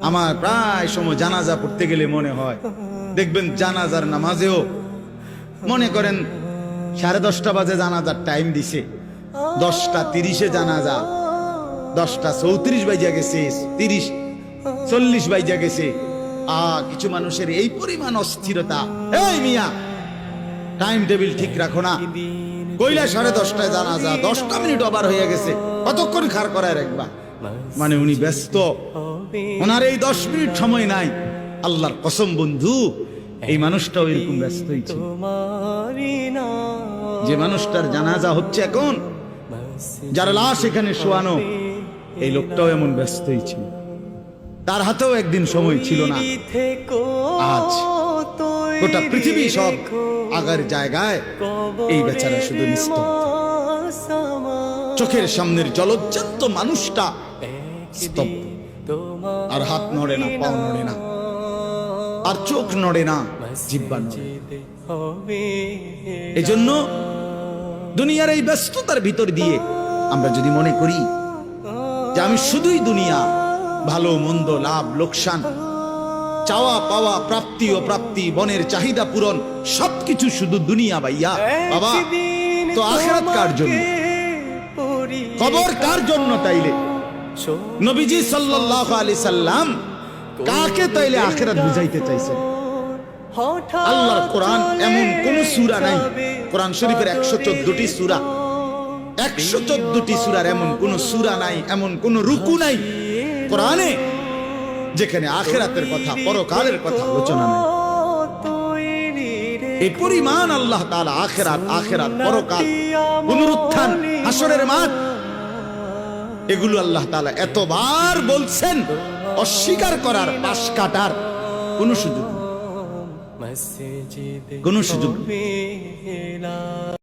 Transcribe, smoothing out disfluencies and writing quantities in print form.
আমার প্রায় সময় জানাজা পড়তে গেলে মনে হয়, দেখবেন জানাজার নামাজেও মনে করেন 10:30 বাজে জানাজার টাইম দিছে, 10:30 জানাজা, 10:34 বাজে গেছে, 30-40 বাজে গেছে। কিছু মানুষের এই পরিমাণ অস্থিরতা। এই মিয়া, টাইম টেবিল ঠিক রাখো না, কইলা 10:30টায় জানাজা, 10টা মিনিট ওভার হয়ে গেছে, কতক্ষণ খাড় করায় রাখবা? মানে উনি ব্যস্ত, ওনার এই 10 মিনিট সময় নাই। আল্লাহর কসম বন্ধু, এই মানুষটাও এরকম ব্যস্তই ছিল। যে মানুষটার জানাজা হচ্ছে এখন, যার লাশ এখানে শোয়ানো, এই লোকটাও এমন ব্যস্তই ছিল। তার হাতেও একদিন সময় ছিল না। আজ গোটা পৃথিবী সব আগার জায়গায়, এই বেচারা শুধু নিস্তব্ধ। চোখের সামনের জলজ্জান্ত মানুষটা স্তব্ধ, আর হাত নড়ে না, পাও নড়ে না, আর চোখ নড়ে না, জিহ্বা নড়ে। এজন্য দুনিয়ার এই ব্যস্ততার ভিতর দিয়ে আমরা যদি মনে করি যে আমি শুধুই দুনিয়া, ভালো মন্দ, লাভ লোকসান, চাওয়া পাওয়া, প্রাপ্তি ও প্রাপ্তি, বনের চাহিদা পূরণ, সবকিছু শুধু দুনিয়া ভাইয়া, বাবা তো আখিরাত কার জন্য? কবর কার জন্য? তাইলে নবীজি সাল্লাল্লাহু আলাইহি সাল্লাম কাকে তাইলে আখিরাত বুঝাইতে চাইছেন? আল্লাহর কোরআন এমন কোন সূরা নাই, কোরআন শরীফের 114টি সূরা, 114টি সূরার এমন কোন সূরা নাই, এমন কোন রুকু নাই কোরআনে যেখানে আখিরাতের কথা, পরকালের কথা আলোচনা নাই। এই পরিমাণ আল্লাহ তাআলা আখিরাত, পরকাল, পুনরুত্থান, হাসরের মাঠ, এগুলো আল্লাহ তাআলা এতবার বলছেন, অস্বীকার করার, পাশ কাটার কোনো সুযোগ নেই।